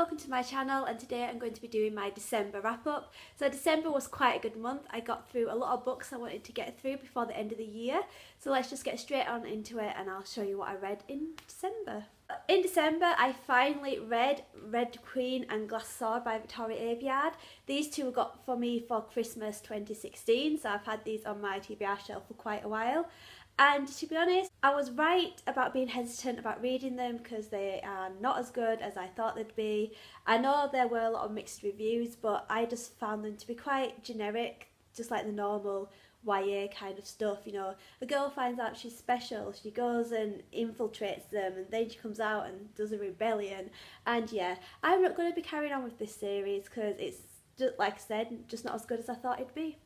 welcome to my channel, and today I'm going to be doing my December wrap up. So December was quite a good month. I got through a lot of books I wanted to get through before the end of the year. So let's just get straight on into it and I'll show you what I read in December. In December I finally read Red Queen and Glass Sword by Victoria Aveyard. These two got for me for Christmas 2016, so I've had these on my TBR shelf for quite a while. And to be honest, I was right about being hesitant about reading them because they are not as good as I thought they'd be. I know there were a lot of mixed reviews, but I just found them to be quite generic, just like the normal YA kind of stuff. You know, a girl finds out she's special, she goes and infiltrates them, and then she comes out and does a rebellion. And yeah, I'm not going to be carrying on with this series because it's, just like I said, just not as good as I thought it'd be.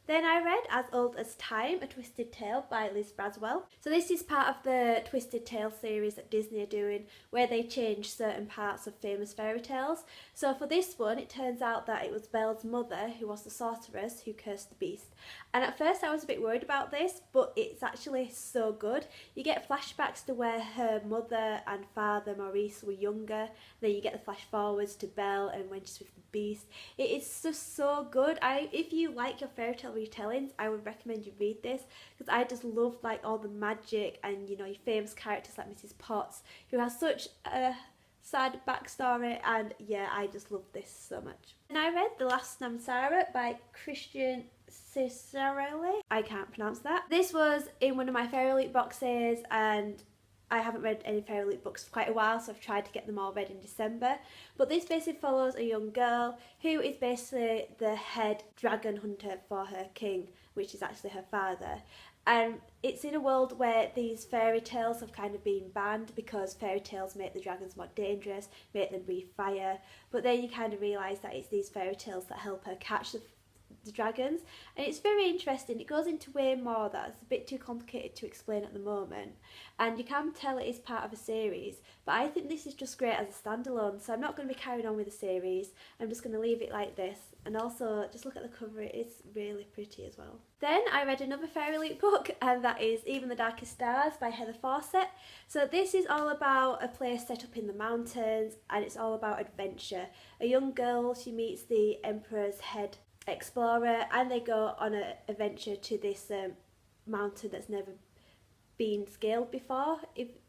Then I read As Old as Time, A Twisted Tale by Liz Braswell. So this is part of the Twisted Tale series that Disney are doing, where they change certain parts of famous fairy tales. So for this one, it turns out that it was Belle's mother who was the sorceress who cursed the beast. And at first I was a bit worried about this, but it's actually so good. You get flashbacks to where her mother and father Maurice were younger, then you get the flash forwards to Belle and when she's with the beast. It is just so good. If you like your fairy tale retellings, I would recommend you read this because I just love like all the magic and, you know, your famous characters like Mrs. Potts, who has such a sad backstory, and yeah, I just love this so much. And I read The Last Samsara by Christian Cicerelli. I can't pronounce that. This was in one of my Fairy Loot boxes, and I haven't read any Fairy Loot books for quite a while, so I've tried to get them all read in December. But this basically follows a young girl who is basically the head dragon hunter for her king, which is actually her father. And it's in a world where these fairy tales have kind of been banned because fairy tales make the dragons more dangerous, make them breathe fire. But then you kind of realise that it's these fairy tales that help her catch the dragons, and it's very interesting. It goes into way more that's a bit too complicated to explain at the moment, and you can tell it is part of a series, but I think this is just great as a standalone, so I'm not going to be carrying on with the series. I'm just going to leave it like this. And also just look at the cover, it's really pretty as well. Then I read another Fairy Loot book, and that is Even the Darkest Stars by Heather Fawcett. So this is all about a place set up in the mountains, and it's all about adventure. A young girl, she meets the Emperor's head explorer, and they go on an adventure to this mountain that's never been scaled before.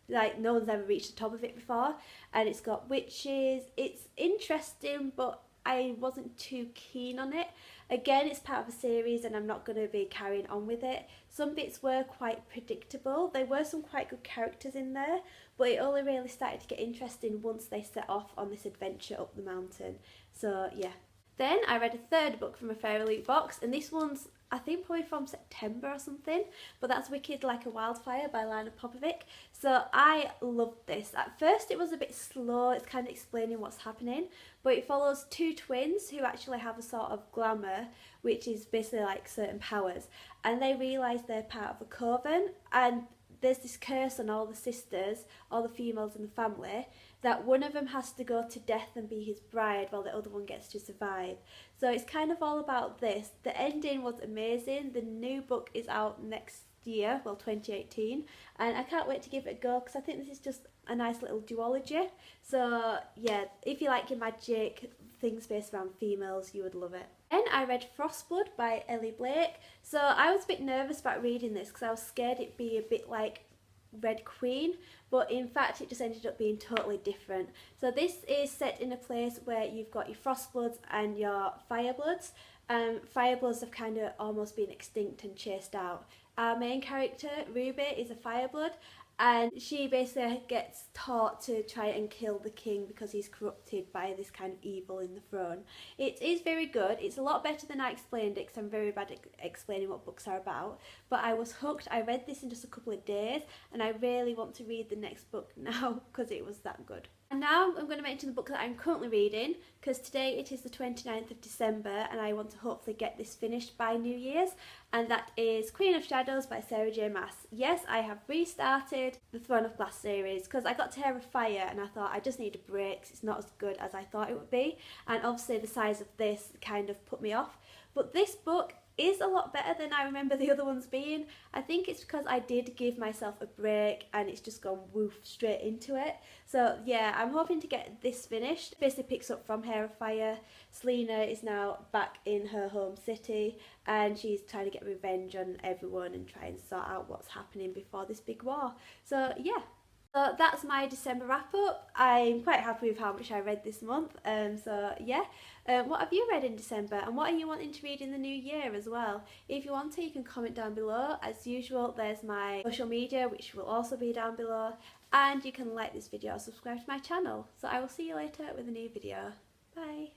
Like, no one's ever reached the top of it before, and it's got witches. It's interesting, but I wasn't too keen on it. Again, it's part of a series and I'm not going to be carrying on with it. Some bits were quite predictable. There were some quite good characters in there, but it only really started to get interesting once they set off on this adventure up the mountain. So yeah. Then I read a third book from a Fairy Loot box, and this one's, I think, probably from September or something, but that's Wicked Like a Wildfire by Lana Popovic. So I loved this. At first it was a bit slow, it's kind of explaining what's happening, but it follows two twins who actually have a sort of glamour, which is basically like certain powers, and they realise they're part of a coven, and there's this curse on all the sisters, all the females in the family, that one of them has to go to death and be his bride while the other one gets to survive. So it's kind of all about this. The ending was amazing. The new book is out next year, well 2018, and I can't wait to give it a go because I think this is just a nice little duology. So yeah, if you like your magic, things based around females, you would love it. Then I read Frostblood by Ellie Blake. So I was a bit nervous about reading this because I was scared it'd be a bit like Red Queen, but in fact it just ended up being totally different. So this is set in a place where you've got your Frostbloods and your Firebloods. Firebloods have kind of almost been extinct and chased out. Our main character, Ruby, is a Fireblood, and she basically gets taught to try and kill the king because he's corrupted by this kind of evil in the throne. It is very good. It's a lot better than I explained it because I'm very bad at explaining what books are about, but I was hooked. I read this in just a couple of days, and I really want to read the next book now because it was that good. And now I'm going to mention the book that I'm currently reading, because today it is the 29th of December and I want to hopefully get this finished by New Year's, and that is Queen of Shadows by Sarah J Maas. Yes, I have restarted the Throne of Glass series because I got to Hair of Fire and I thought I just need a break. It's not as good as I thought it would be, and obviously the size of this kind of put me off. But this book is a lot better than I remember the other ones being. I think it's because I did give myself a break and it's just gone woof straight into it. So yeah, I'm hoping to get this finished. Basically picks up from Wildfire. Selena is now back in her home city and she's trying to get revenge on everyone and try and sort out what's happening before this big war. So yeah. So that's my December wrap up. I'm quite happy with how much I read this month. So yeah, what have you read in December and what are you wanting to read in the new year as well? If you want to, you can comment down below. As usual, there's my social media, which will also be down below. And you can like this video or subscribe to my channel. So I will see you later with a new video. Bye.